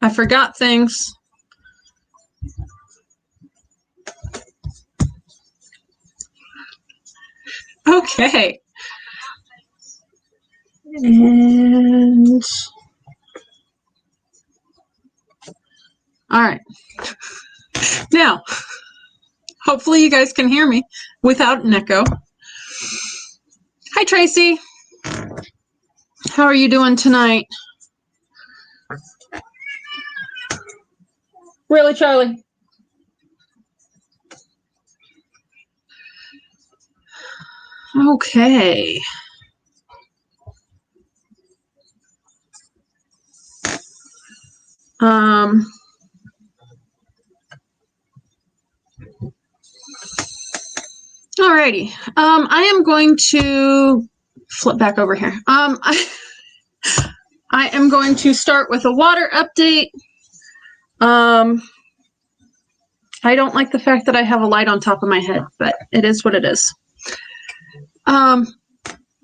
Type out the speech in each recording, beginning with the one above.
I forgot things. Okay. And all right. Now, hopefully you guys can hear me without an echo. Hi, Tracy. How are you doing tonight? Really, Charlie? Okay. Alrighty. I am going to flip back over here. I am going to start with a water update. I don't like the fact that I have a light on top of my head, but it is what it is.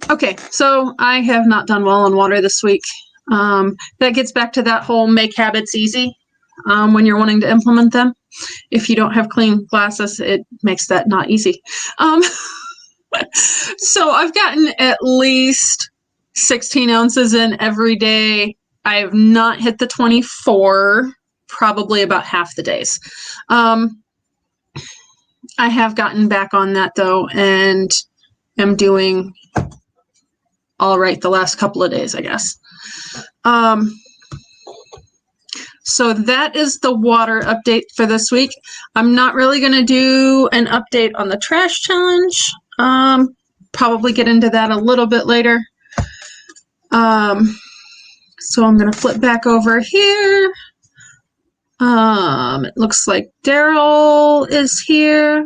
Okay, so I have not done well on water this week. That gets back to that whole make habits easy when you're wanting to implement them. If you don't have clean glasses, it makes that not easy. So I've gotten at least 16 ounces in every day. I have not hit the 24, probably about half the days. I have gotten back on that though, and am doing all right the last couple of days, I guess. So that is the water update for this week. I'm not really going to do an update on the trash challenge. Probably get into that a little bit later. So I'm going to flip back over here. It looks like Daryl is here.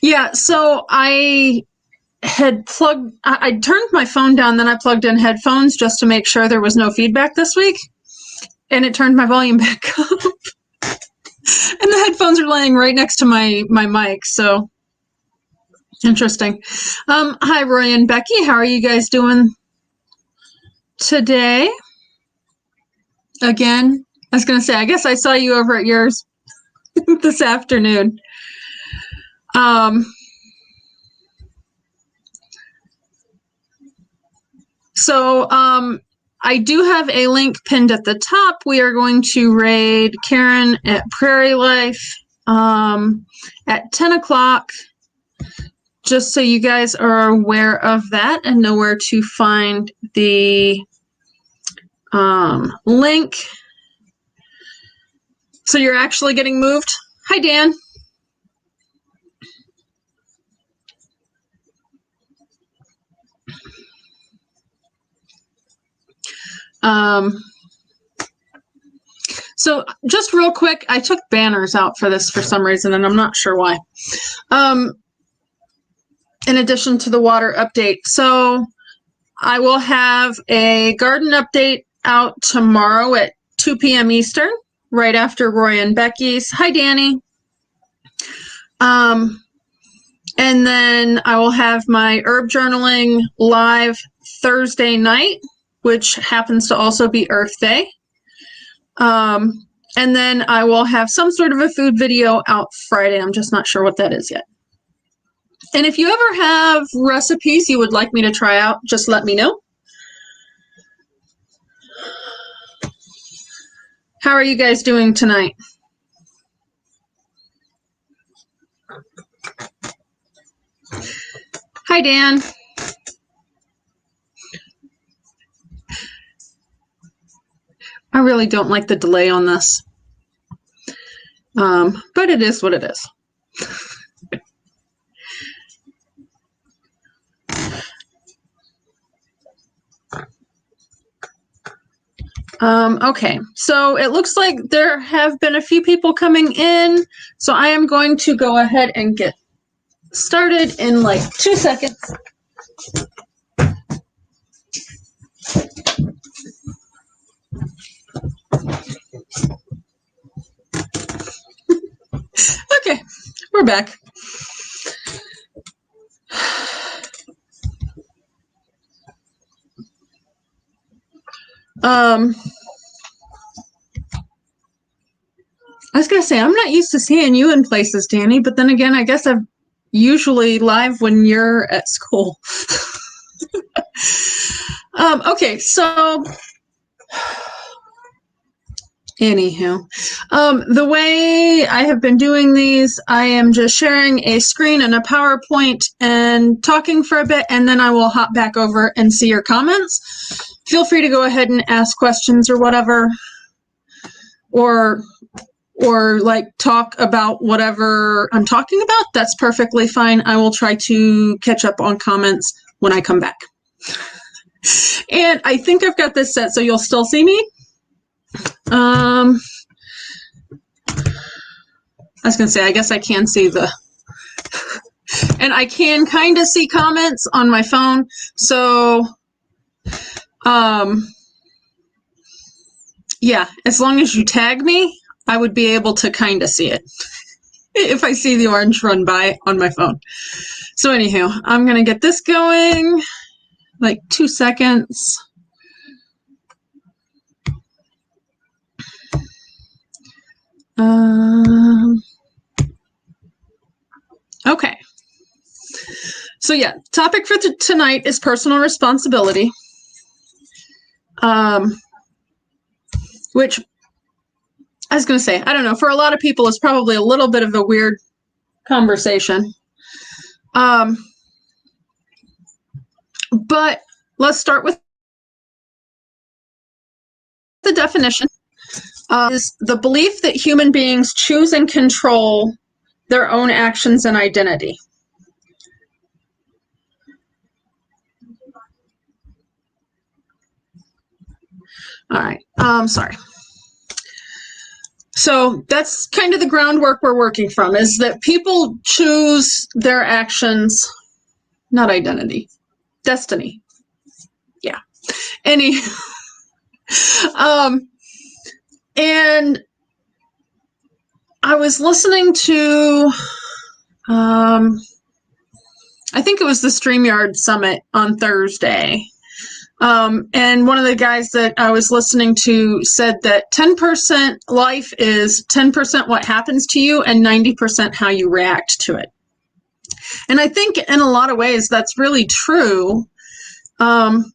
Yeah, so I turned my phone down, then I plugged in headphones just to make sure there was no feedback this week, and it turned my volume back up. And the headphones are laying right next to my mic, so interesting. Hi, Roy and Becky. How are you guys doing today? Again, I was going to say, I guess I saw you over at yours this afternoon. So I do have a link pinned at the top. We are going to raid Karen at Prairie Life at 10 o'clock, just so you guys are aware of that and know where to find the link. So you're actually getting moved. Hi, Dan. So just real quick, I took banners out for this for some reason, and I'm not sure why. In addition to the water update. So I will have a garden update out tomorrow at 2 p.m. Eastern, right after Roy and Becky's. Hi, Danny. And then I will have my herb journaling live Thursday night, which happens to also be Earth Day. And then I will have some sort of a food video out Friday. I'm just not sure what that is yet. And if you ever have recipes you would like me to try out, just let me know. How are you guys doing tonight? Hi, Dan. I really don't like the delay on this, but it is what it is. Okay, so it looks like there have been a few people coming in, so I am going to go ahead and get started in like 2 seconds. Okay, we're back. I was going to say, I'm not used to seeing you in places, Danny, but then again, I guess I'm usually live when you're at school. Okay, so anywho, the way I have been doing these, I am just sharing a screen and a PowerPoint and talking for a bit, and then I will hop back over and see your comments. Feel free to go ahead and ask questions or whatever, or like talk about whatever I'm talking about. That's perfectly fine. I will try to catch up on comments when I come back. And I think I've got this set so you'll still see me. I was going to say, I guess I can see and I can kind of see comments on my phone. So, yeah, as long as you tag me, I would be able to kind of see it if I see the orange run by on my phone. So anywho, I'm going to get this going, like 2 seconds. Okay. So yeah, topic for tonight is personal responsibility, which I was going to say, I don't know, for a lot of people, it's probably a little bit of a weird conversation. But let's start with the definition. Is the belief that human beings choose and control their own actions and identity. All right, sorry. So that's kind of the groundwork we're working from, is that people choose their actions, not identity, destiny. Yeah. And I was listening to, I think it was the StreamYard Summit on Thursday. And one of the guys that I was listening to said that 10% life is 10% what happens to you and 90% how you react to it. And I think in a lot of ways that's really true. And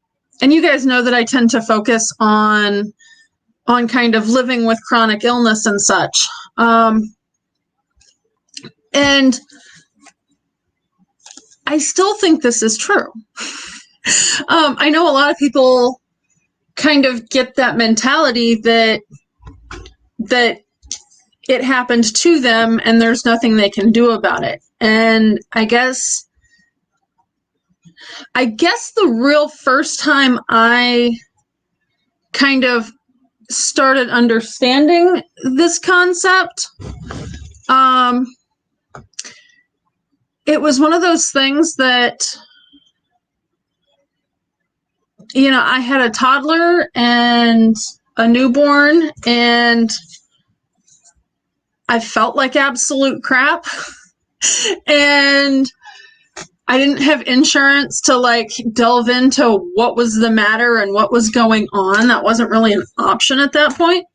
you guys know that I tend to focus on kind of living with chronic illness and such. And I still think this is true. I know a lot of people kind of get that mentality that it happened to them and there's nothing they can do about it. And I guess the real first time I kind of started understanding this concept, it was one of those things that, you know, I had a toddler and a newborn, and I felt like absolute crap. And I didn't have insurance to like delve into what was the matter and what was going on. That wasn't really an option at that point.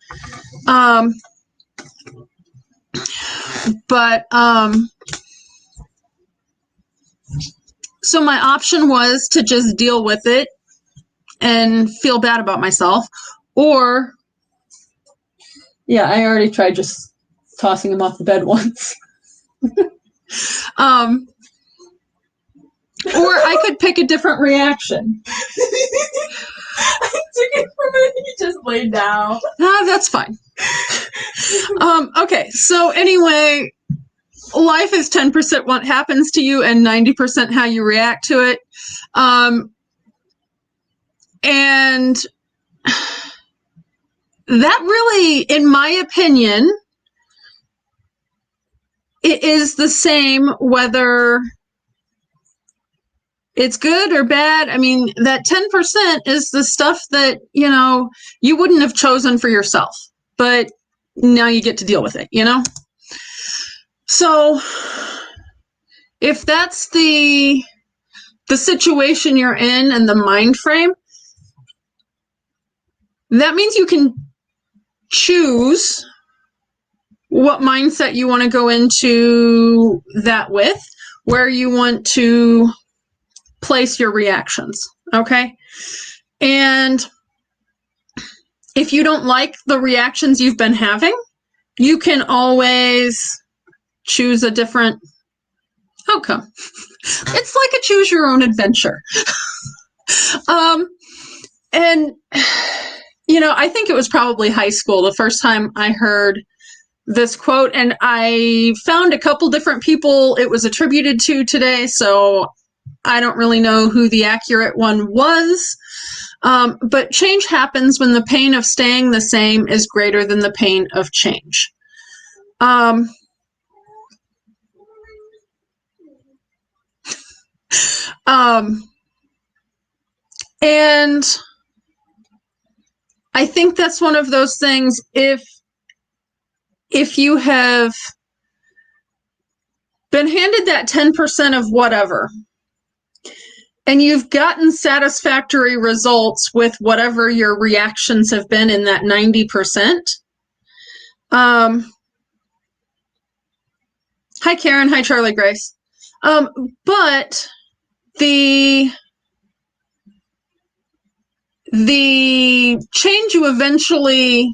So my option was to just deal with it and feel bad about myself, or, yeah, I already tried just tossing him off the bed once. Or I could pick a different reaction. I took it from it. He just laid down. That's fine. Okay, so anyway, life is 10% what happens to you and 90% how you react to it. And that really, in my opinion, it is the same whether it's good or bad. I mean, that 10% is the stuff that, you know, you wouldn't have chosen for yourself, but now you get to deal with it, you know? So if that's the situation you're in and the mind frame, that means you can choose what mindset you want to go into that with, where you want to place your reactions, okay? And if you don't like the reactions you've been having, you can always choose a different outcome. It's like a choose your own adventure. And, you know, I think it was probably high school the first time I heard this quote, and I found a couple different people it was attributed to today, so I don't really know who the accurate one was. But change happens when the pain of staying the same is greater than the pain of change. And I think that's one of those things, if you have been handed that 10% of whatever, and you've gotten satisfactory results with whatever your reactions have been in that 90%. Hi, Karen. Hi, Charlie Grace. But the change you eventually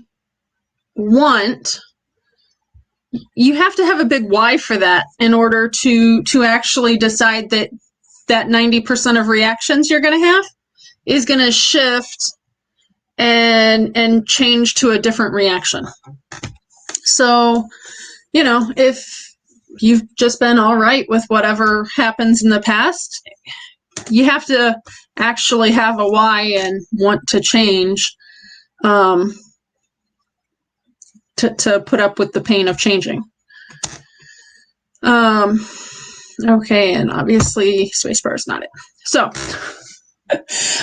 want, you have to have a big why for that in order to actually decide that 90% of reactions you're going to have is going to shift and change to a different reaction. So, you know, if you've just been all right with whatever happens in the past, you have to actually have a why and want to change to put up with the pain of changing. Okay, and obviously spacebar is not it. So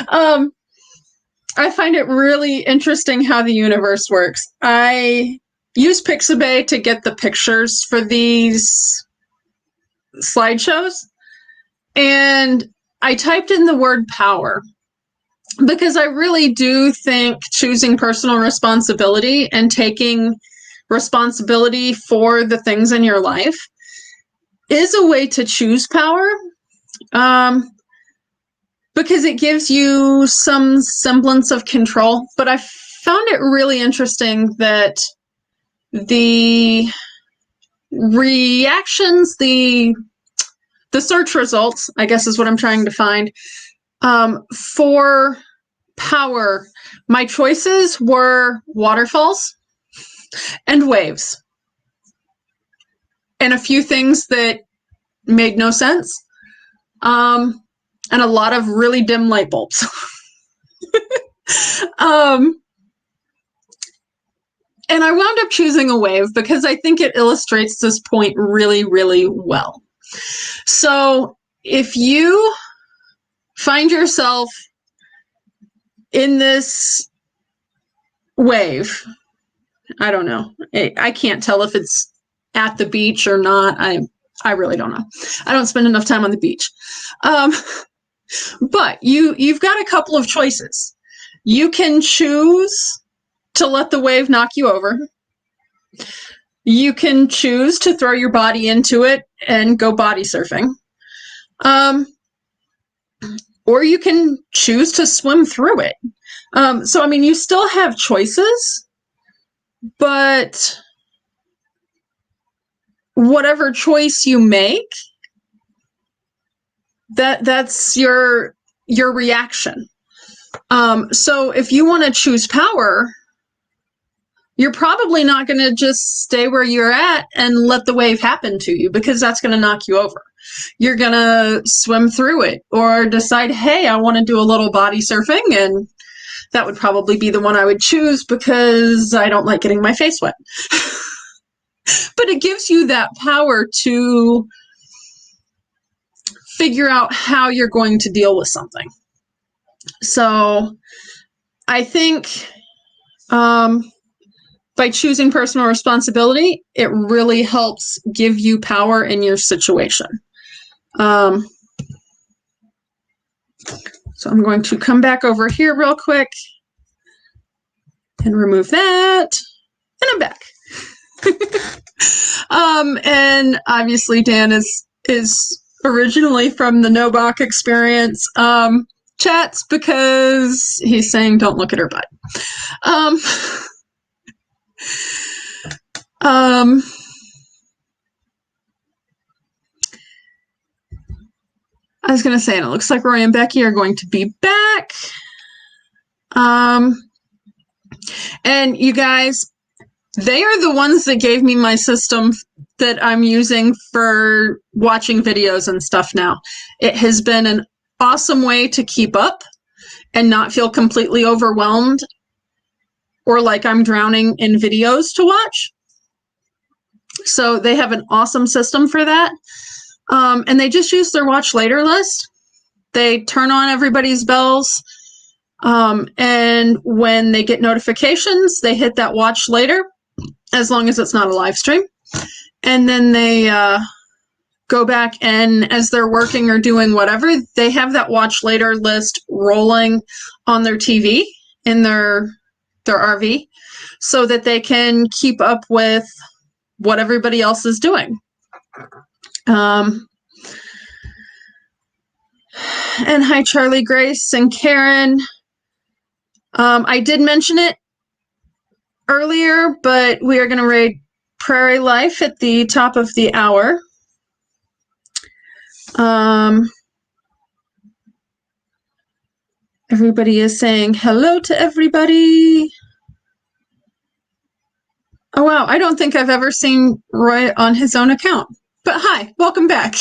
I find it really interesting how the universe works. I use Pixabay to get the pictures for these slideshows, and I typed in the word power because I really do think choosing personal responsibility and taking responsibility for the things in your life is a way to choose power, because it gives you some semblance of control. But I found it really interesting that the reactions, the search results, I guess is what I'm trying to find, for power, my choices were waterfalls and waves, and a few things that made no sense, and a lot of really dim light bulbs. And I wound up choosing a wave because I think it illustrates this point really, really well. So if you find yourself in this wave, I don't know, I can't tell if it's at the beach or not. I really don't know. I don't spend enough time on the beach. But you've got a couple of choices. You can choose to let the wave knock you over. You can choose to throw your body into it and go body surfing. Or you can choose to swim through it. So, I mean, you still have choices, but whatever choice you make, that's your reaction. So if you want to choose power, you're probably not going to just stay where you're at and let the wave happen to you, because that's going to knock you over. You're going to swim through it or decide, hey, I want to do a little body surfing, and that would probably be the one I would choose because I don't like getting my face wet. But it gives you that power to figure out how you're going to deal with something. So I think by choosing personal responsibility, it really helps give you power in your situation. So I'm going to come back over here real quick. And remove that. And I'm back. And obviously Dan is originally from the Nobach experience. Chats because he's saying don't look at her butt. I was going to say, and it looks like Roy and Becky are going to be back. And you guys, they are the ones that gave me my system that I'm using for watching videos and stuff now. It has been an awesome way to keep up and not feel completely overwhelmed or like I'm drowning in videos to watch. So they have an awesome system for that. And they just use their watch later list. They turn on everybody's bells. And when they get notifications, they hit that watch later, as long as it's not a live stream. And then they go back, and as they're working or doing whatever, they have that watch later list rolling on their TV in their RV so that they can keep up with what everybody else is doing. And hi, Charlie, Grace, and Karen. I did mention it earlier, but we are going to raid Prairie Life at the top of the hour. Everybody is saying hello to everybody. Oh, wow. I don't think I've ever seen Roy on his own account. But hi, welcome back.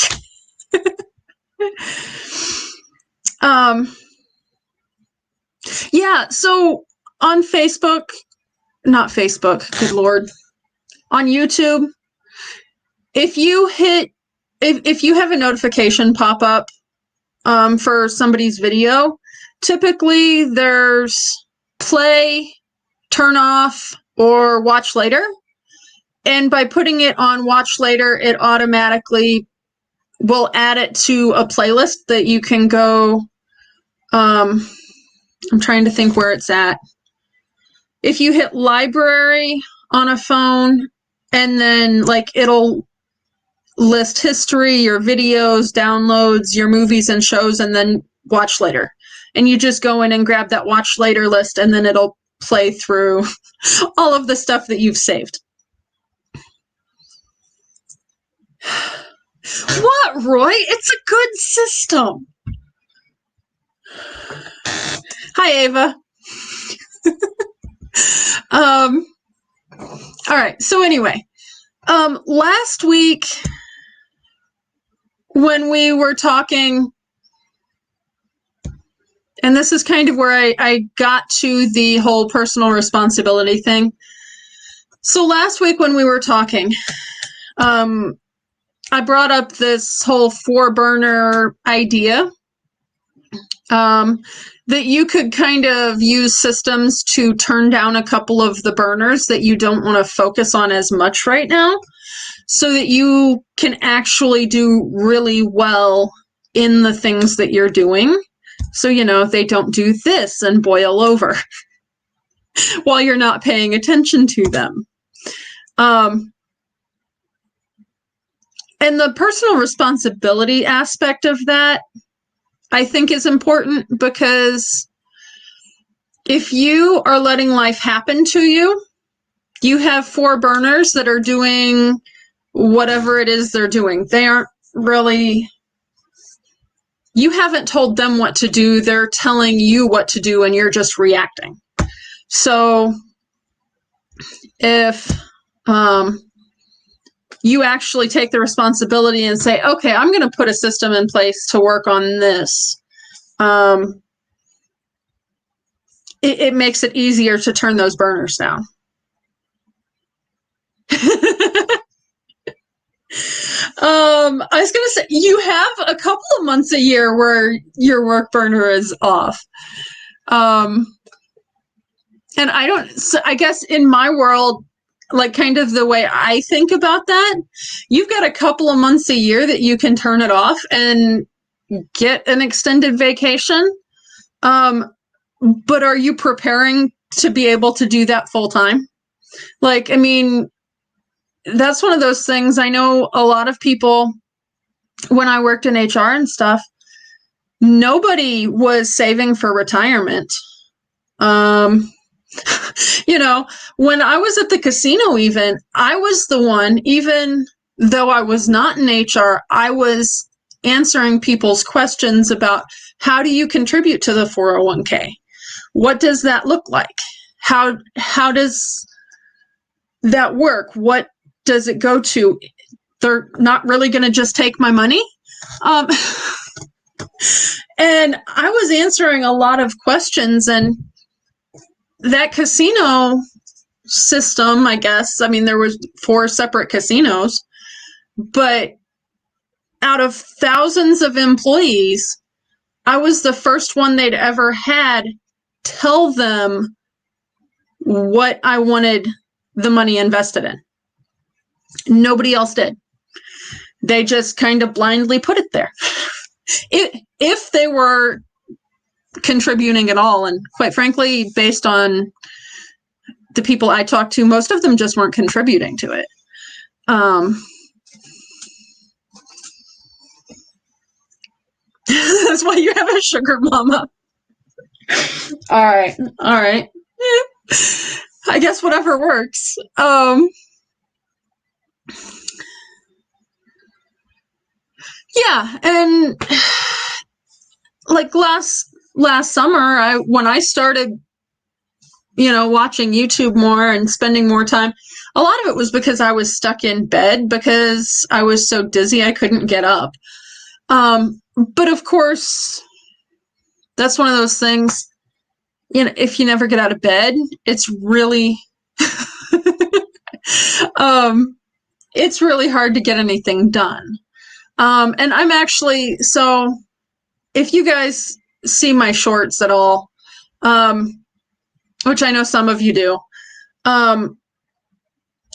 Yeah, so on Facebook, not Facebook, good Lord, on YouTube, if you have a notification pop up for somebody's video, typically there's play, turn off, or watch later. And by putting it on watch later, it automatically will add it to a playlist that you can go. I'm trying to think where it's at. If you hit library on a phone, and then like it'll list history, your videos, downloads, your movies and shows, and then watch later. And you just go in and grab that watch later list, and then it'll play through all of the stuff that you've saved. What, Roy? It's a good system. Hi, Ava. All right. So anyway, last week when we were talking, and this is kind of where I got to the whole personal responsibility thing. So last week when we were talking, I brought up this whole 4-burner idea. That you could kind of use systems to turn down a couple of the burners that you don't want to focus on as much right now, so that you can actually do really well in the things that you're doing. So, you know, they don't do this and boil over while you're not paying attention to them. And the personal responsibility aspect of that, I think, is important, because if you are letting life happen to you, you have 4 burners that are doing whatever it is they're doing. They aren't really, you haven't told them what to do. They're telling you what to do, and you're just reacting. So if you actually take the responsibility and say, okay, I'm going to put a system in place to work on this, it makes it easier to turn those burners down. I was going to say, you have a couple of months a year where your work burner is off. And I guess in my world, like kind of the way I think about that, you've got a couple of months a year that you can turn it off and get an extended vacation. But are you preparing to be able to do that full time. Like, I mean, that's one of those things. I know a lot of people, when I worked in HR and stuff, nobody was saving for retirement. You know, when I was at the casino, even, I was the one, even though I was not in HR, I was answering people's questions about how do you contribute to the 401k? What does that look like? How does that work? What does it go to? They're not really going to just take my money. And I was answering a lot of questions, and that casino system, I guess, I mean, there was 4 separate casinos, but out of thousands of employees, I was the first one they'd ever had tell them what I wanted the money invested in. Nobody else did. They just kind of blindly put it there. If they were contributing at all, and quite frankly, based on the people I talked to, most of them just weren't contributing to it. That's why you have a sugar mama. All right. I guess whatever works. Yeah, and like last summer, when I started, watching YouTube more and spending more time, a lot of it was because I was stuck in bed because I was so dizzy I couldn't get up. But of course, that's one of those things, if you never get out of bed, it's really, it's really hard to get anything done. And I'm actually, so if you guys see my shorts at all, which I know some of you do, I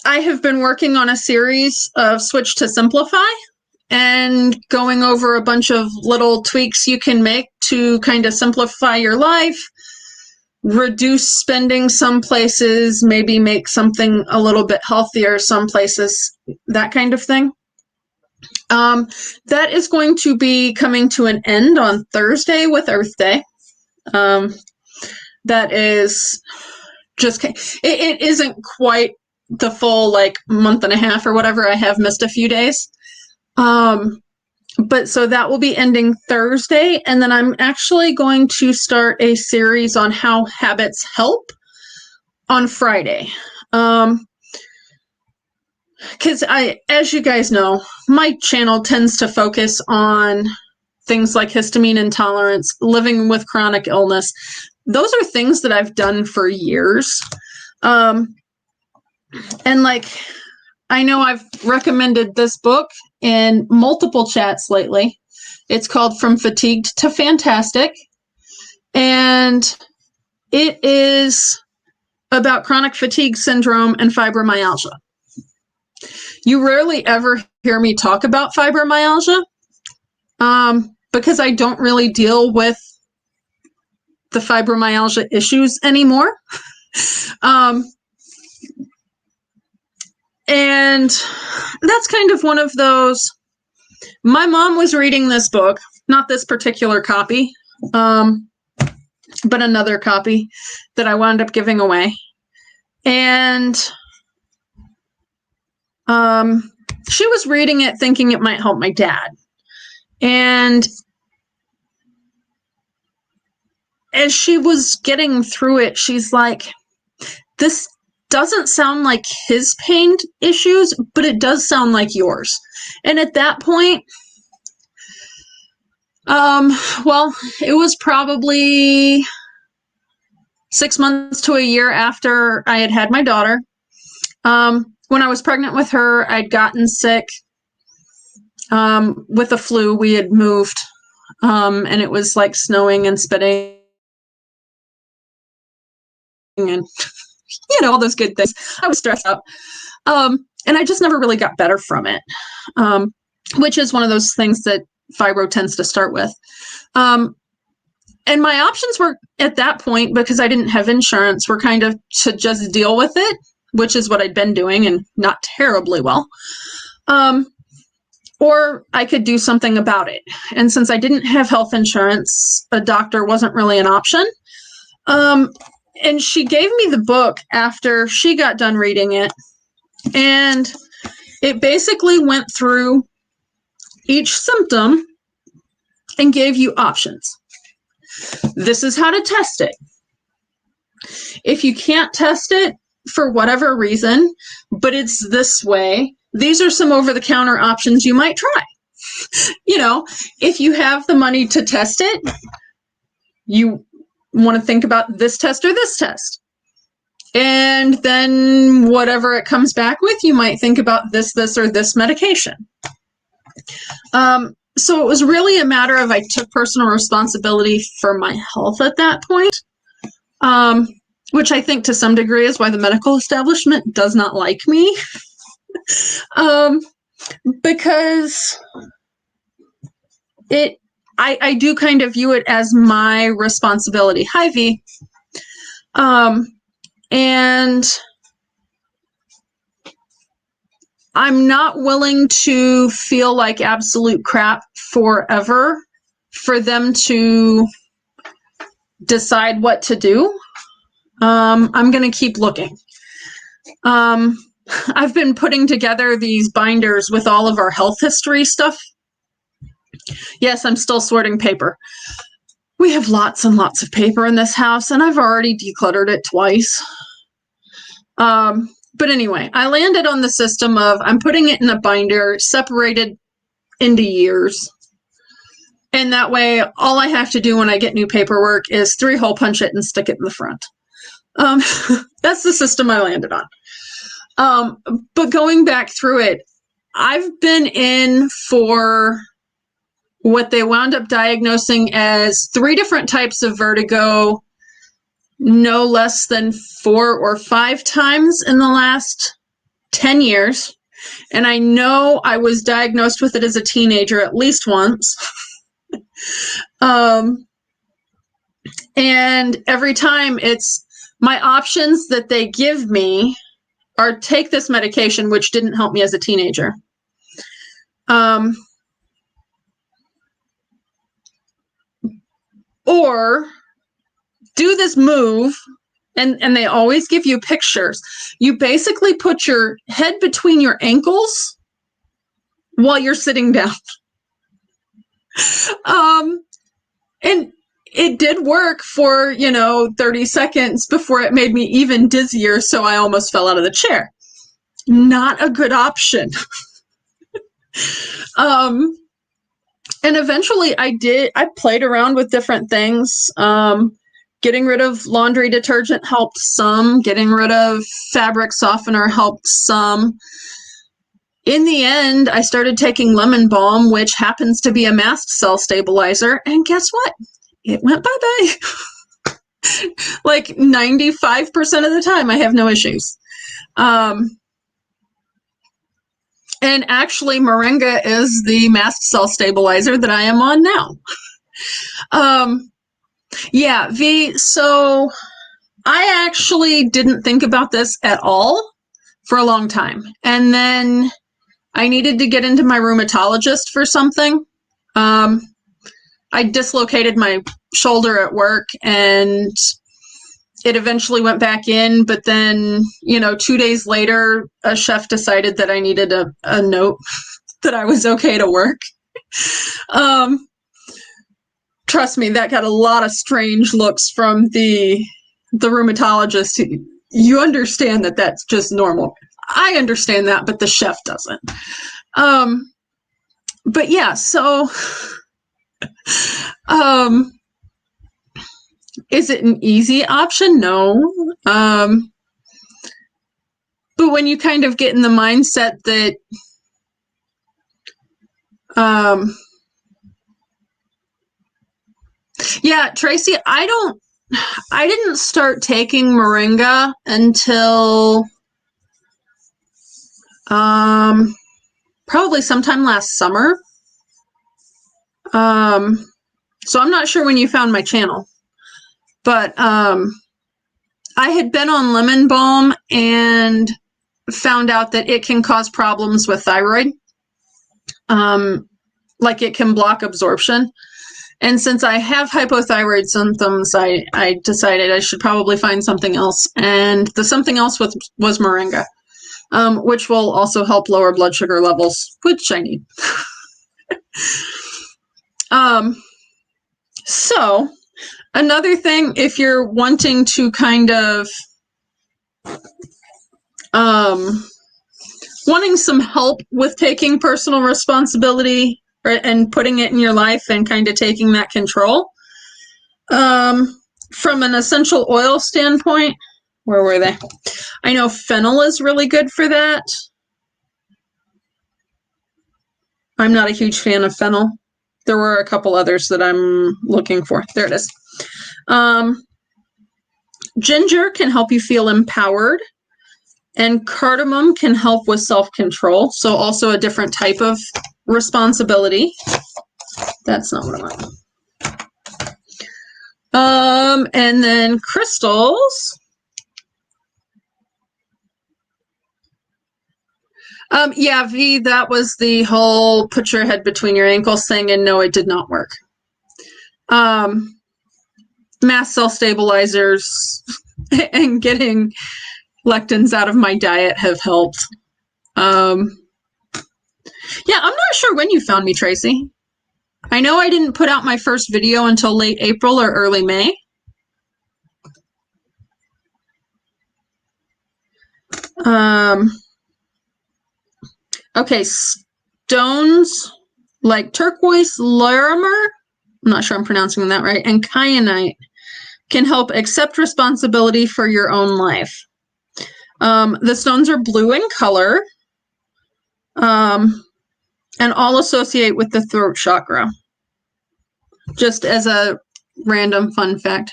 have been working on a series of Switch to Simplify and going over a bunch of little tweaks you can make to kind of simplify your life, reduce spending some places, maybe make something a little bit healthier some places, that kind of thing. That is going to be coming to an end on Thursday with Earth Day. That is just, it isn't quite the full month and a half or whatever. I have missed a few days. But so that will be ending Thursday. And then I'm actually going to start a series on how habits help on Friday. Because as you guys know, my channel tends to focus on things like histamine intolerance, living with chronic illness. Those are things that I've done for years. And I know I've recommended this book in multiple chats lately. It's called From Fatigued to Fantastic. And it is about chronic fatigue syndrome and fibromyalgia. You rarely ever hear me talk about fibromyalgia because I don't really deal with the fibromyalgia issues anymore. And that's kind of one of those. My mom was reading this book, not this particular copy, but another copy that I wound up giving away. And she was reading it thinking it might help my dad. And as she was getting through it, she's like, this doesn't sound like his pain issues, but it does sound like yours. And at that point, well, it was probably 6 months to a year after I had had my daughter. When I was pregnant with her, I'd gotten sick with the flu. We had moved, and it was snowing and spitting and all those good things. I was stressed out. And I just never really got better from it, which is one of those things that fibro tends to start with. And my options were at that point, because I didn't have insurance, were kind of to just deal with it, which is what I'd been doing and not terribly well. Or I could do something about it. And since I didn't have health insurance, a doctor wasn't really an option. And she gave me the book after she got done reading it. And it basically went through each symptom and gave you options. This is how to test it. If you can't test it for whatever reason, but it's this way, these are some over-the-counter options you might try. You know, if you have the money to test it, you want to think about this test or this test. And then whatever it comes back with, you might think about this, or this medication. So it was really a matter of I took personal responsibility for my health at that point, which I think to some degree is why the medical establishment does not like me. Because I do kind of view it as my responsibility. Hi, V. And I'm not willing to feel like absolute crap forever for them to decide what to do. I'm going to keep looking. I've been putting together these binders with all of our health history stuff. Yes, I'm still sorting paper. We have lots and lots of paper in this house, and I've already decluttered it twice. But anyway, I landed on the system of I'm putting it in a binder separated into years. And that way, all I have to do when I get new paperwork is 3-hole punch it and stick it in the front. That's the system I landed on. But going back through it, I've been in for what they wound up diagnosing as 3 different types of vertigo, no less than 4 or 5 times in the last 10 years. And I know I was diagnosed with it as a teenager at least once. And every time it's my options that they give me are take this medication, which didn't help me as a teenager. Or do this move, and they always give you pictures. You basically put your head between your ankles while you're sitting down. And it did work for, 30 seconds before it made me even dizzier, so I almost fell out of the chair. Not a good option. And eventually I played around with different things. Getting rid of laundry detergent helped some. Getting rid of fabric softener helped some. In the end, I started taking lemon balm, which happens to be a mast cell stabilizer. And guess what? It went bye-bye. Like 95% of the time, I have no issues. And actually, moringa is the mast cell stabilizer that I am on now. Yeah, V, so I actually didn't think about this at all for a long time. And then I needed to get into my rheumatologist for something. I dislocated my shoulder at work, and it eventually went back in, but then, 2 days later, a chef decided that I needed a note that I was okay to work. Trust me, that got a lot of strange looks from the rheumatologist. You understand that that's just normal. I understand that, but the chef doesn't. But yeah, so, is it an easy option? No. But when you kind of get in the mindset that, yeah, Tracy, I didn't start taking moringa until, probably sometime last summer. So I'm not sure when you found my channel, but I had been on lemon balm and found out that it can cause problems with thyroid. Like it can block absorption. And since I have hypothyroid symptoms, I decided I should probably find something else. And the something else was moringa, which will also help lower blood sugar levels, which I need. So another thing, if you're wanting to kind of wanting some help with taking personal responsibility and putting it in your life and kind of taking that control, from an essential oil standpoint, where were they? I know fennel is really good for that. I'm not a huge fan of fennel. There were a couple others that I'm looking for. There it is. Ginger can help you feel empowered, and cardamom can help with self-control. So also a different type of responsibility. That's not what I want. And then crystals. Yeah, V, that was the whole put your head between your ankles thing, and no, it did not work. Mast cell stabilizers and getting lectins out of my diet have helped. Yeah, I'm not sure when you found me, Tracy. I know I didn't put out my first video until late April or early May. Okay, stones like turquoise, larimer, I'm not sure I'm pronouncing that right, and kyanite can help accept responsibility for your own life. The stones are blue in color, and all associate with the throat chakra. Just as a random fun fact.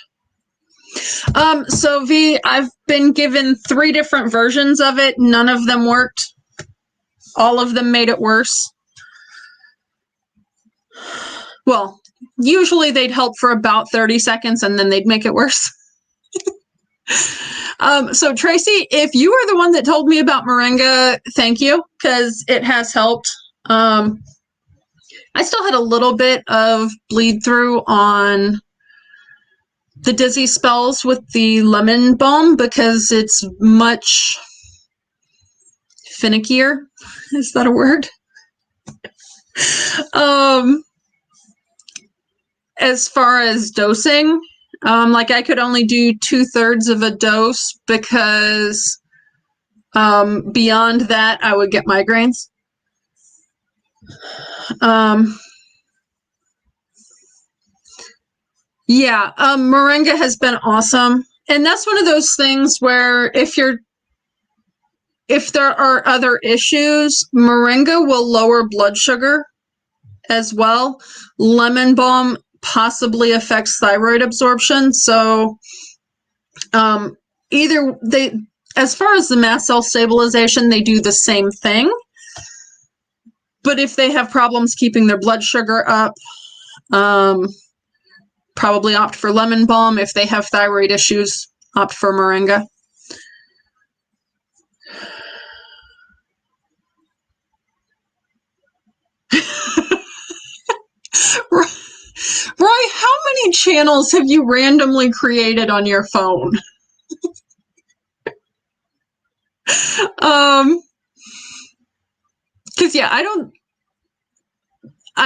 So V, I've been given 3 different versions of it. None of them worked. All of them made it worse. Well, usually they'd help for about 30 seconds and then they'd make it worse. So Tracy, if you are the one that told me about moringa, thank you, because it has helped. I still had a little bit of bleed through on the dizzy spells with the lemon balm because it's much finickier. Is that a word? As far as dosing, like I could only do 2/3 of a dose because beyond that I would get migraines. Yeah, moringa has been awesome. And that's one of those things where if there are other issues, moringa will lower blood sugar as well. Lemon balm possibly affects thyroid absorption. So either they, as far as the mast cell stabilization, they do the same thing. But if they have problems keeping their blood sugar up, probably opt for lemon balm. If they have thyroid issues, opt for moringa. Roy, how many channels have you randomly created on your phone? Because yeah, I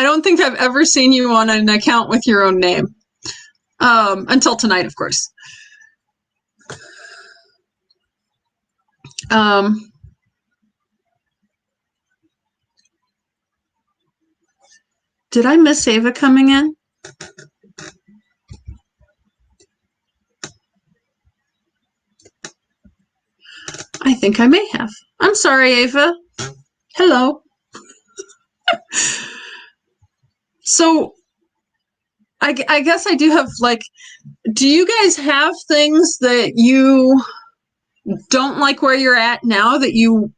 don't think I've ever seen you on an account with your own name. Until tonight, of course. Did I miss Ava coming in? I think I may have. I'm sorry, Ava. Hello. So, I guess I do have, like, do you guys have things that you don't like where you're at now that you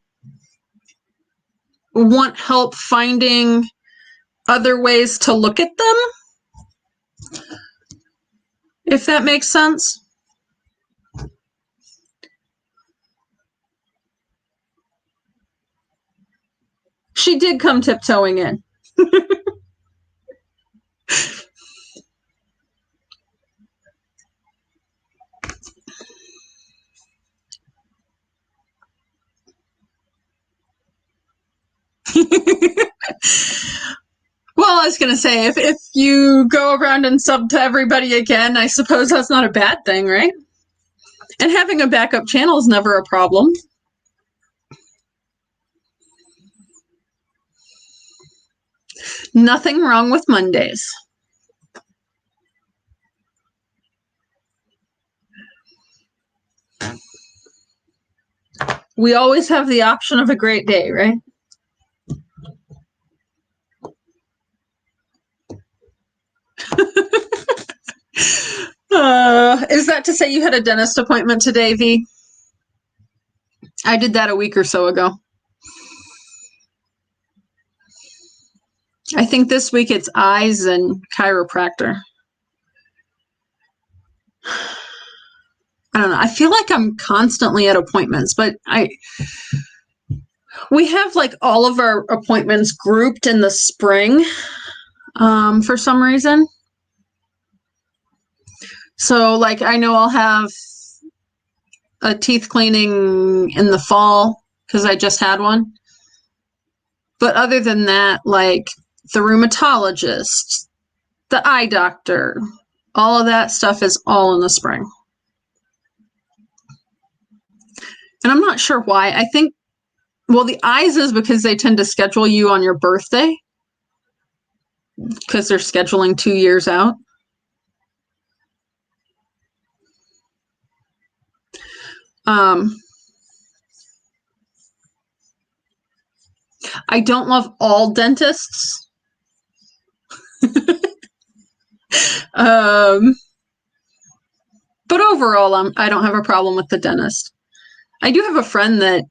want help finding other ways to look at them? if that makes sense. She did come tiptoeing in. Well, I was going to say, if you go around and sub to everybody again, I suppose that's not a bad thing, right? And having a backup channel is never a problem. Nothing wrong with Mondays. We always have the option of a great day, right? Is that to say you had a dentist appointment today, V? I did that a week or so ago. I think this week it's eyes and chiropractor. I don't know. I feel like I'm constantly at appointments, but we have like all of our appointments grouped in the spring for some reason. So like I know I'll have a teeth cleaning in the fall because I just had one. But other than that, like the rheumatologist, the eye doctor, all of that stuff is all in the spring. And I'm not sure why. I think, well, the eyes is because they tend to schedule you on your birthday because they're scheduling 2 years out. I don't love all dentists. But overall, I don't have a problem with the dentist. I do have a friend that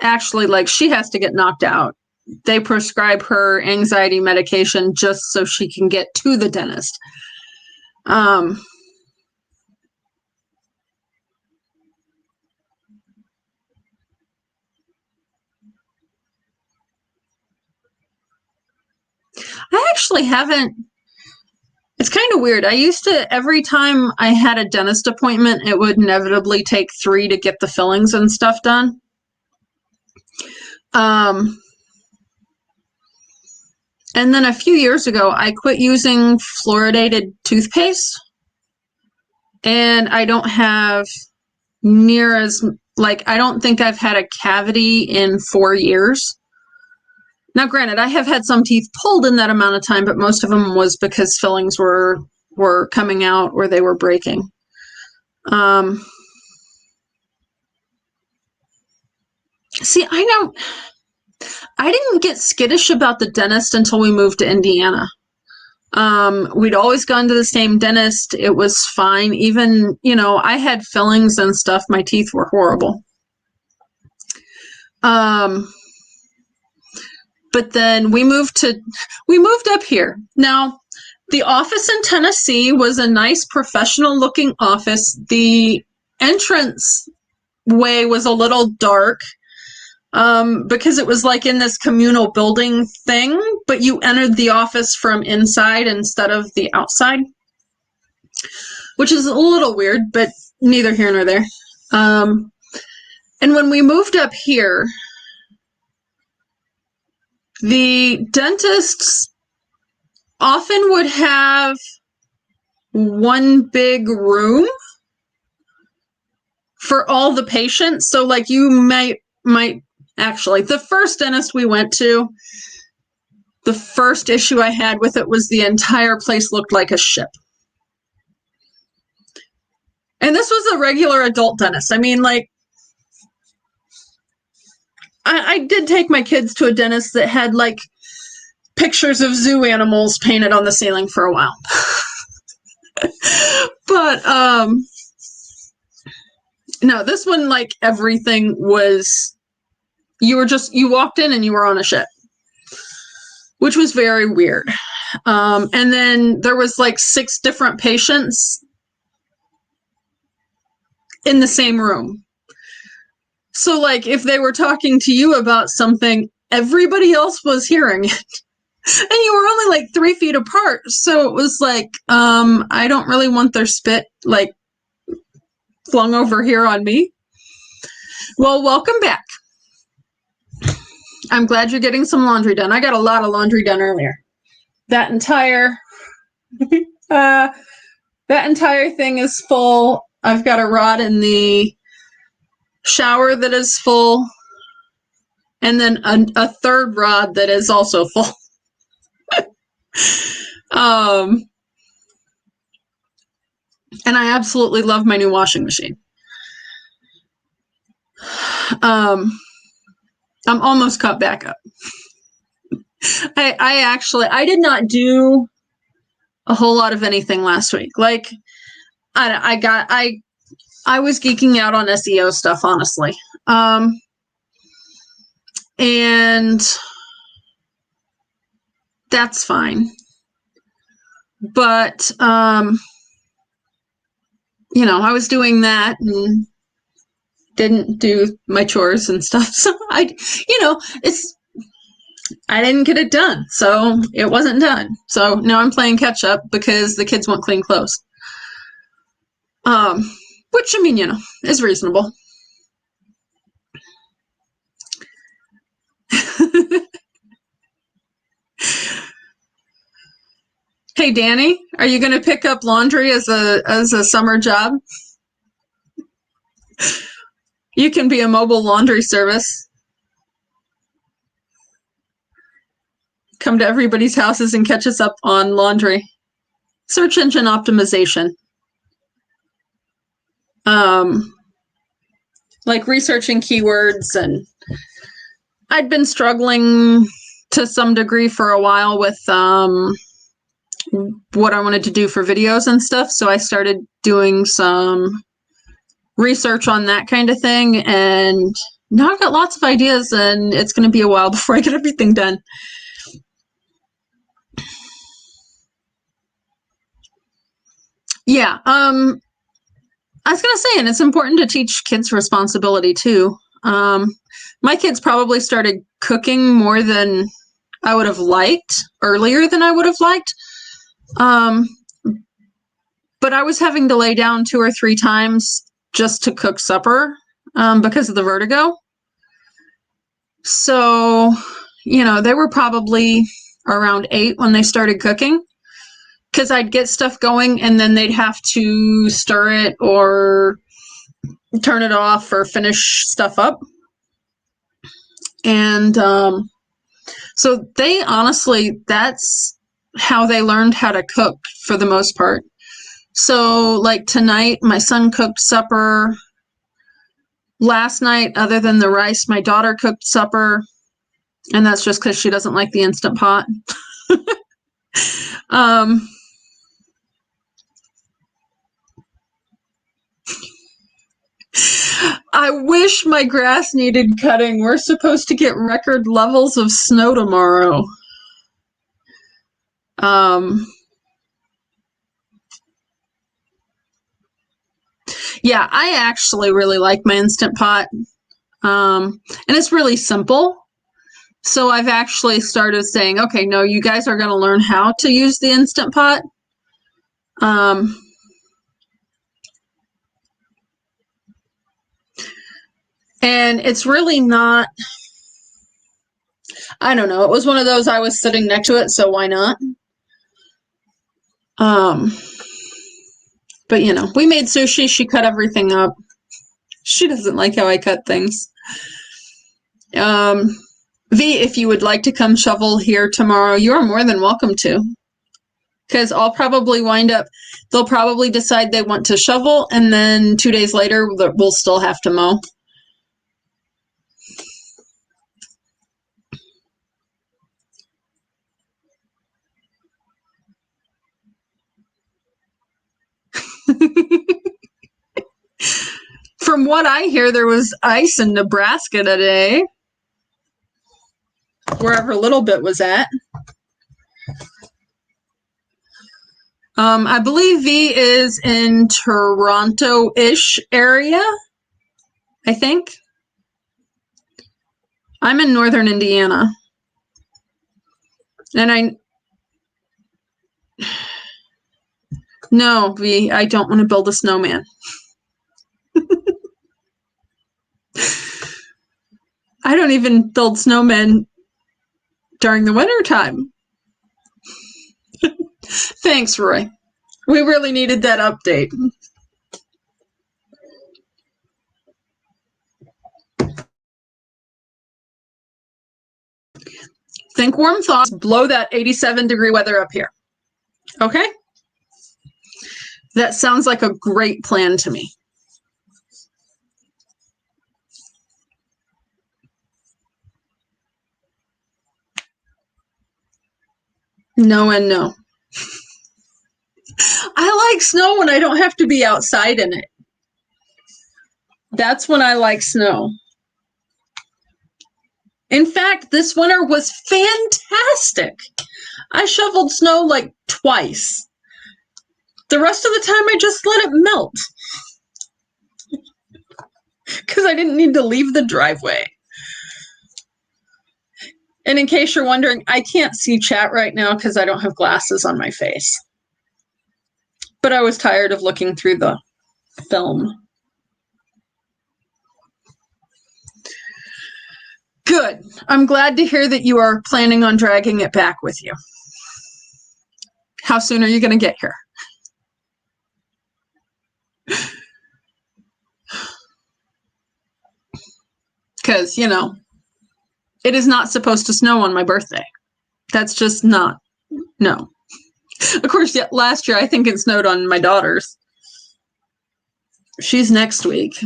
actually, like, she has to get knocked out. They prescribe her anxiety medication just so she can get to the dentist. I actually haven't. It's kind of weird. I used to, every time I had a dentist appointment, it would inevitably take 3 to get the fillings and stuff done. And then a few years ago, I quit using fluoridated toothpaste. And I don't have near as, like, I don't think I've had a cavity in 4 years. Now, granted, I have had some teeth pulled in that amount of time, but most of them was because fillings were coming out or they were breaking. See, I didn't get skittish about the dentist until we moved to Indiana. We'd always gone to the same dentist. It was fine. Even, I had fillings and stuff. My teeth were horrible. But then we moved up here. Now, the office in Tennessee was a nice professional looking office. The entrance way was a little dark because it was like in this communal building thing, but you entered the office from inside instead of the outside, which is a little weird, but neither here nor there. And when we moved up here, the dentists often would have one big room for all the patients. So like you might actually, the first dentist we went to, the first issue I had with it was the entire place looked like a ship. And this was a regular adult dentist. I mean, like, I did take my kids to a dentist that had like pictures of zoo animals painted on the ceiling for a while. But no, this one, like, everything was, you walked in and you were on a ship, which was very weird. And then there was like 6 different patients in the same room. So like if they were talking to you about something, everybody else was hearing it. And you were only like 3 feet apart. So it was like, I don't really want their spit like flung over here on me. Well, welcome back. I'm glad you're getting some laundry done. I got a lot of laundry done earlier. That entire thing is full. I've got a rod in the shower that is full, and then a third rod that is also full. And I absolutely love my new washing machine. I'm almost caught back up. I did not do a whole lot of anything last week. Like I was geeking out on SEO stuff, honestly. And that's fine. But you know, I was doing that and didn't do my chores and stuff. So I didn't get it done. So it wasn't done. So now I'm playing catch up because the kids want clean clothes. Which, I mean, you know, is reasonable. Hey, Danny, are you going to pick up laundry as a summer job? You can be a mobile laundry service. Come to everybody's houses and catch us up on laundry. Search engine optimization. Like researching keywords, and I'd been struggling to some degree for a while with what I wanted to do for videos and stuff. So I started doing some research on that kind of thing, and now I've got lots of ideas, and it's going to be a while before I get everything done. Yeah, I was going to say, and it's important to teach kids responsibility too. My kids probably started cooking more than I would have liked, earlier than I would have liked. But I was having to lay down 2 or 3 times just to cook supper because of the vertigo. So, you know, they were probably around 8 when they started cooking, because I'd get stuff going and then they'd have to stir it or turn it off or finish stuff up. And so they honestly, that's how they learned how to cook for the most part. So like tonight, my son cooked supper. Last night, other than the rice, my daughter cooked supper. And that's just because she doesn't like the Instant Pot. I wish my grass needed cutting. We're supposed to get record levels of snow tomorrow. Yeah, I actually really like my Instant Pot. And it's really simple. So I've actually started saying, okay, no, you guys are going to learn how to use the Instant Pot. And it's really not, I don't know. It was one of those, I was sitting next to it, so why not? But you know, we made sushi. She cut everything up. She doesn't like how I cut things. V, if you would like to come shovel here tomorrow, you are more than welcome to. Because I'll probably wind up, they'll probably decide they want to shovel, and then 2 days later, we'll still have to mow. From what I hear, there was ice in Nebraska today. Wherever Little Bit was at. I believe V is in Toronto-ish area, I think. I'm in northern Indiana. And no, V, I don't want to build a snowman. I don't even build snowmen during the winter time. Thanks, Roy. We really needed that update. Think warm thoughts, blow that 87-degree weather up here. Okay? That sounds like a great plan to me. No and no. I like snow when I don't have to be outside in it. That's when I like snow. In fact, this winter was fantastic. I shoveled snow like twice. The rest of the time, I just let it melt. Because I didn't need to leave the driveway. And in case you're wondering, I can't see chat right now because I don't have glasses on my face. But I was tired of looking through the film. Good. I'm glad to hear that you are planning on dragging it back with you. How soon are you going to get here? Because, you know, it is not supposed to snow on my birthday. That's just not, no. Of course, yeah, last year I think it snowed on my daughter's. She's next week.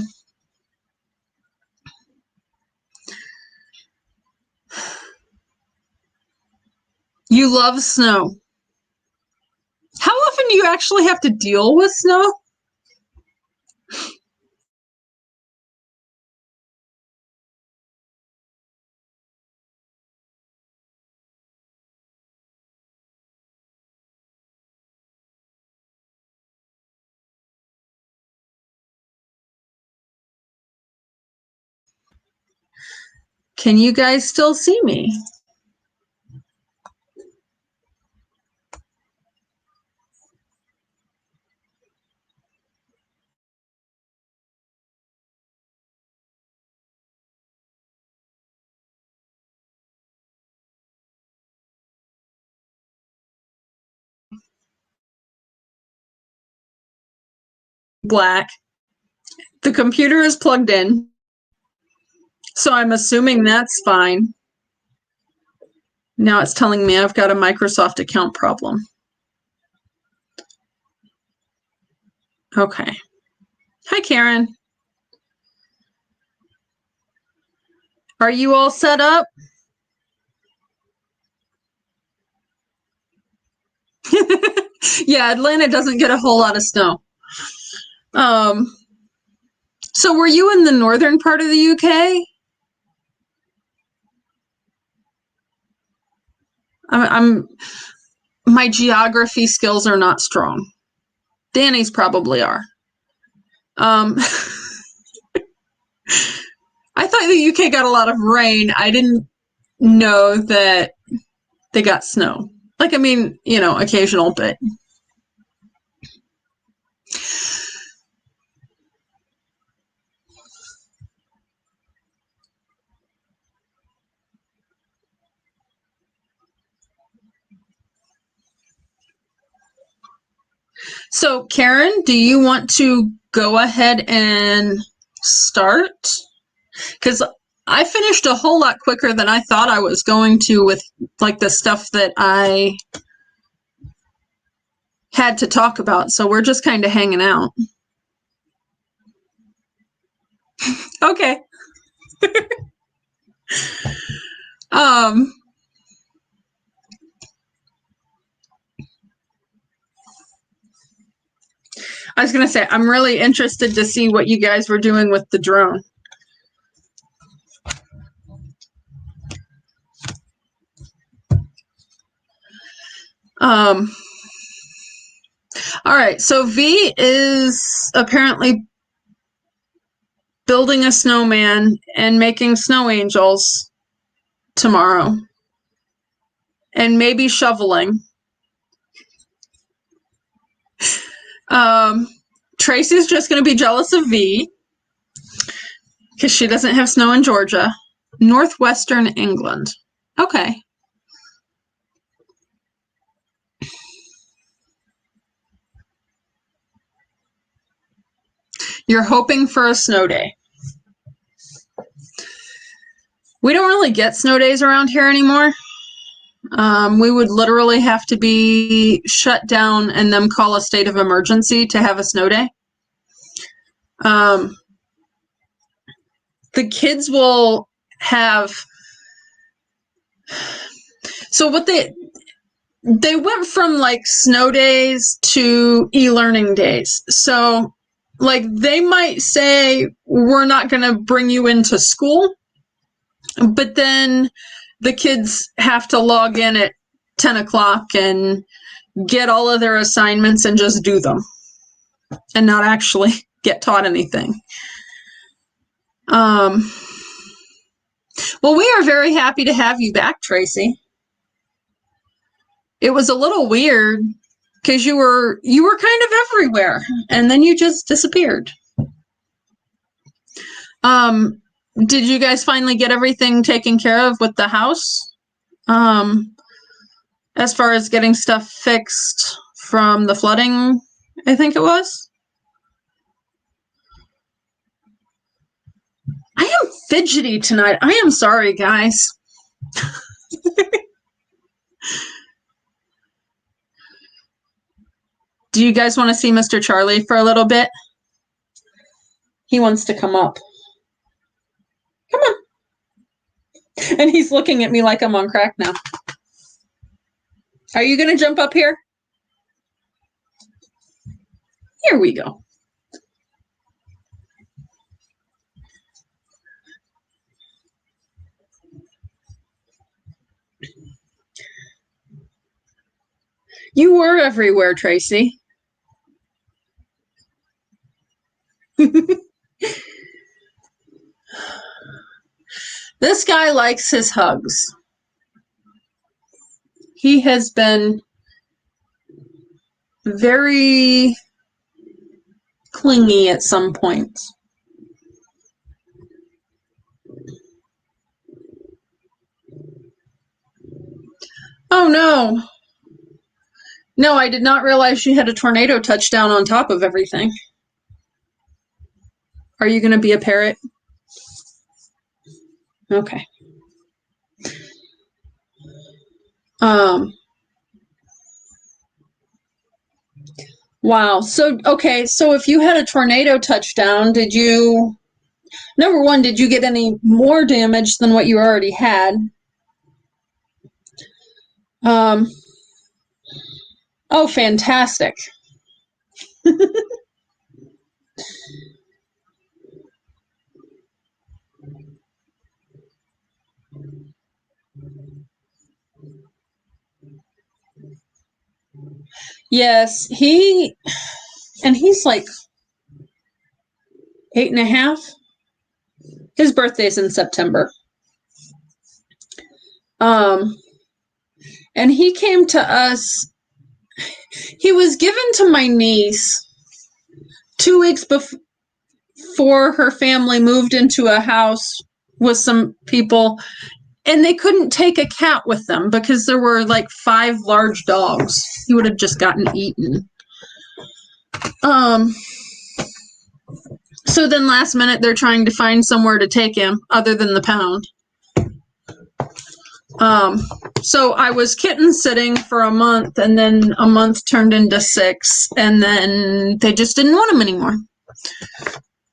You love snow. How often do you actually have to deal with snow? Can you guys still see me? Black. The computer is plugged in, so I'm assuming that's fine. Now it's telling me I've got a Microsoft account problem. Okay. Hi, Karen. Are you all set up? Yeah, Atlanta doesn't get a whole lot of snow. So were you in the northern part of the UK? My geography skills are not strong. Danny's probably are. I thought the UK got a lot of rain. I didn't know that they got snow. Like, I mean, you know, occasional bit. So, Karen, do you want to go ahead and start? Because I finished a whole lot quicker than I thought I was going to with like the stuff that I had to talk about. So we're just kind of hanging out. Okay. I was going to say, I'm really interested to see what you guys were doing with the drone. All right, so V is apparently building a snowman and making snow angels tomorrow. And maybe shoveling. Tracy's just going to be jealous of V because she doesn't have snow in Georgia. Northwestern England. Okay. You're hoping for a snow day. We don't really get snow days around here anymore. We would literally have to be shut down and then call a state of emergency to have a snow day. The kids will have... So what they went from like snow days to e-learning days. So like they might say, we're not going to bring you into school, but then the kids have to log in at 10 o'clock and get all of their assignments and just do them and not actually get taught anything. Well, we are very happy to have you back, Tracy. It was a little weird because you were kind of everywhere and then you just disappeared. Did you guys finally get everything taken care of with the house? As far as getting stuff fixed from the flooding, I think it was. I am fidgety tonight. I am sorry, guys. Do you guys want to see Mr. Charlie for a little bit? He wants to come up. Come on. And he's looking at me like I'm on crack now. Are you going to jump up here? Here we go. You were everywhere, Tracy. This guy likes his hugs. He has been very clingy at some points. Oh no. No, I did not realize she had a tornado touchdown on top of everything. Are you going to be a parrot? Okay. Wow. So, okay. So if you had a tornado touchdown, number one, did you get any more damage than what you already had? Oh, fantastic. Yes, he's like 8.5. His birthday's in September. And he came to us. He was given to my niece 2 weeks before her family moved into a house with some people, and they couldn't take a cat with them because there were like 5 large dogs. He would have just gotten eaten. So then last minute they're trying to find somewhere to take him other than the pound. So I was kitten sitting for a month, and then a month turned into 6, and then they just didn't want him anymore.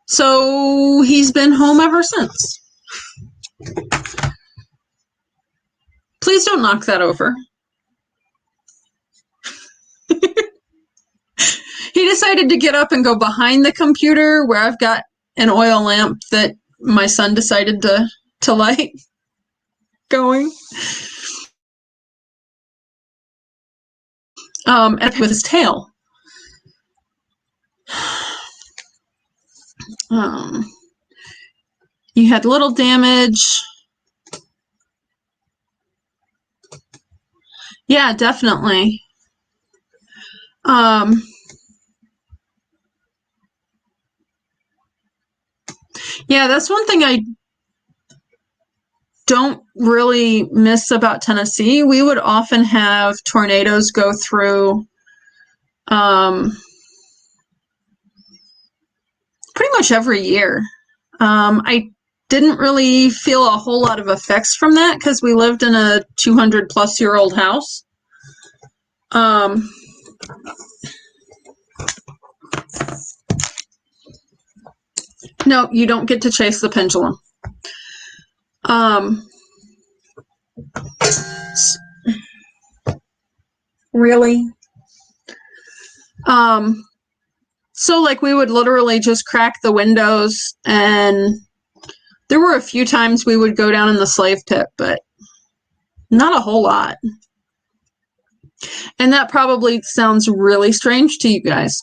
So he's been home ever since. Please don't knock that over. He decided to get up and go behind the computer where I've got an oil lamp that my son decided to light going. And with his tail. You had little damage. Yeah, definitely. Yeah, that's one thing I don't really miss about Tennessee. We would often have tornadoes go through pretty much every year. I didn't really feel a whole lot of effects from that because we lived in a 200-plus-year-old house. No, you don't get to chase the pendulum. Really? So like we would literally just crack the windows, and there were a few times we would go down in the slave pit, but not a whole lot. And that probably sounds really strange to you guys.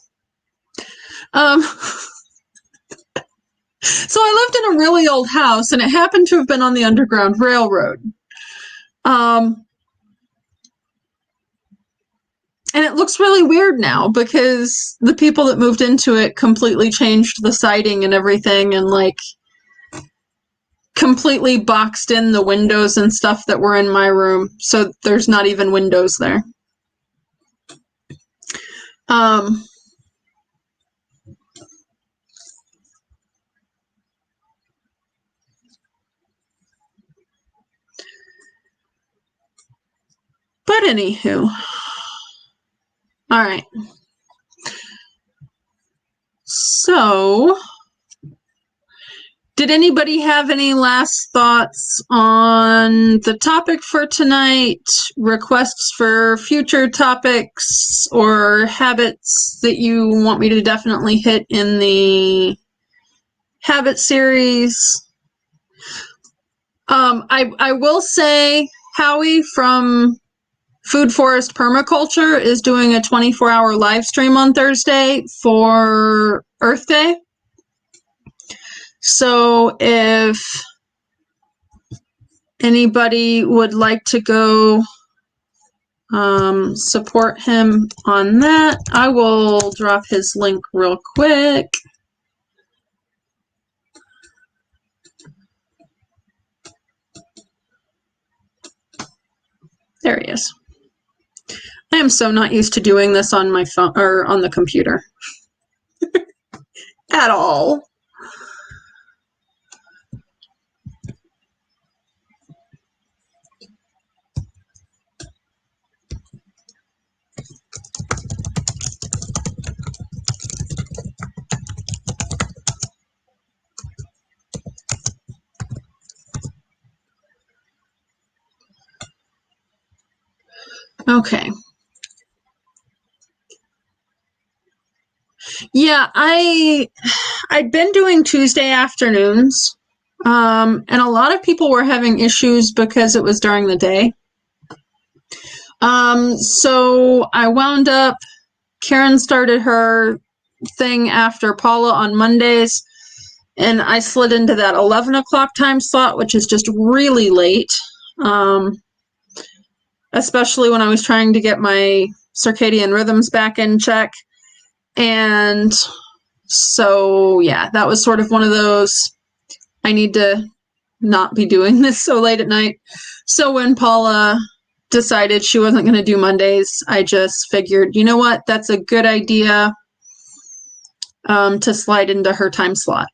So I lived in a really old house, and it happened to have been on the Underground Railroad. And it looks really weird now because the people that moved into it completely changed the siding and everything, and like completely boxed in the windows and stuff that were in my room. So there's not even windows there. But anywho, all right. So, did anybody have any last thoughts on the topic for tonight? Requests for future topics or habits that you want me to definitely hit in the habit series? I will say Howie from Food Forest Permaculture is doing a 24-hour live stream on Thursday for Earth Day. So if anybody would like to go support him on that, I will drop his link real quick. There he is. I am so not used to doing this on my phone or on the computer at all. Okay. Yeah, I'd been doing Tuesday afternoons, and a lot of people were having issues because it was during the day. So I wound up, Karen started her thing after Paula on Mondays, and I slid into that 11 o'clock time slot, which is just really late, especially when I was trying to get my circadian rhythms back in check. And so, yeah, that was sort of one of those, I need to not be doing this so late at night. So when Paula decided she wasn't going to do Mondays, I just figured, you know what, that's a good idea to slide into her time slot.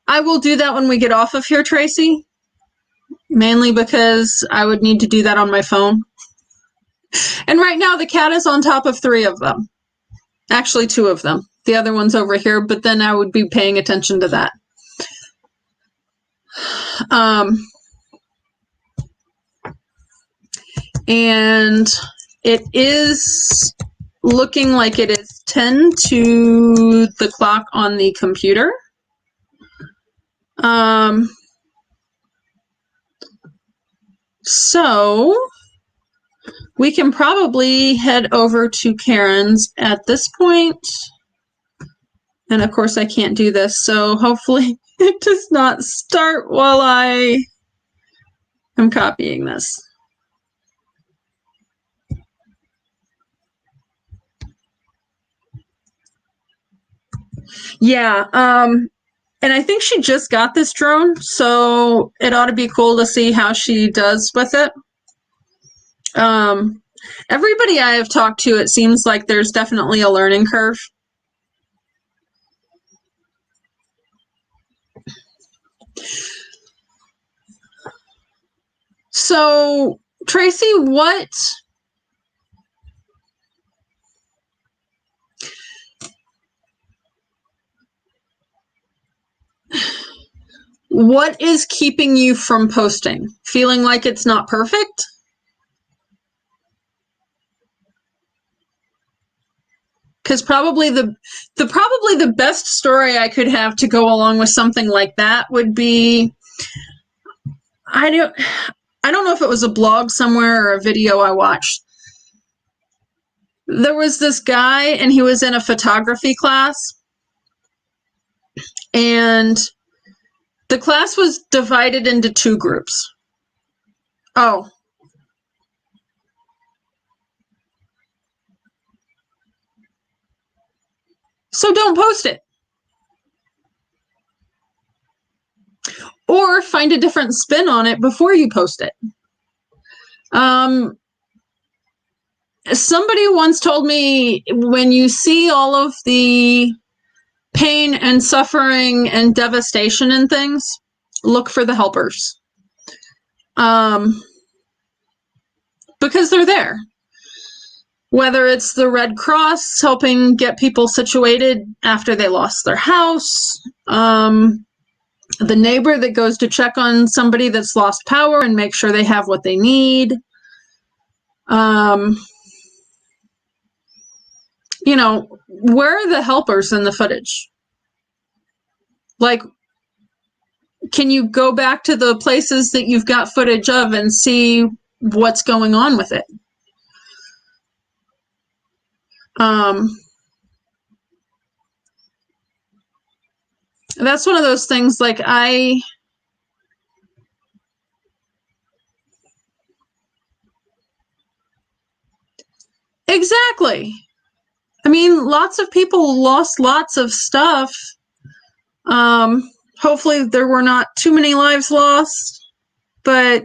I will do that when we get off of here, Tracy, mainly because I would need to do that on my phone. And right now the cat is on top of 3 of them. Actually, 2 of them. The other one's over here, but then I would be paying attention to that. And it is looking like it is 10 to the clock on the computer. So we can probably head over to Karen's at this point. And of course I can't do this, so hopefully it does not start while I am copying this. Yeah, and I think she just got this drone, so it ought to be cool to see how she does with it. Everybody I have talked to, it seems like there's definitely a learning curve. So, Tracy, what is keeping you from posting? Feeling like it's not perfect? Because probably the best story I could have to go along with something like that would be, I don't know if it was a blog somewhere or a video I watched. There was this guy and he was in a photography class, and the class was divided into 2 groups. Oh. So don't post it. Or find a different spin on it before you post it. Somebody once told me, when you see all of the pain and suffering and devastation in things, look for the helpers. Because they're there. Whether it's the Red Cross helping get people situated after they lost their house, the neighbor that goes to check on somebody that's lost power and make sure they have what they need. You know, where are the helpers in the footage? Like, can you go back to the places that you've got footage of and see what's going on with it? That's one of those things, like, exactly. I mean, lots of people lost lots of stuff. Hopefully there were not too many lives lost, but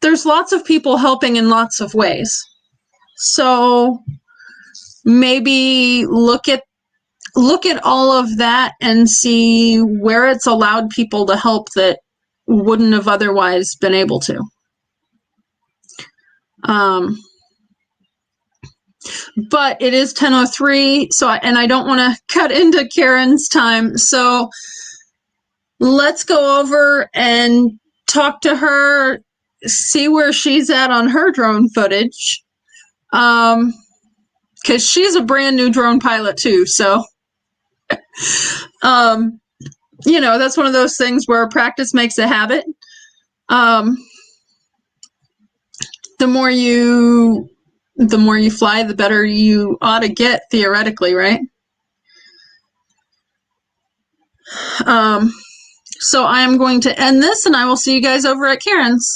there's lots of people helping in lots of ways. So maybe look at all of that and see where it's allowed people to help that wouldn't have otherwise been able to. But it is 10:03, so I don't want to cut into Karen's time. So let's go over and talk to her, see where she's at on her drone footage. Because she's a brand new drone pilot too, so you know, that's one of those things where practice makes a habit. The more you fly, the better you ought to get, theoretically, right? So I am going to end this, and I will see you guys over at Karen's.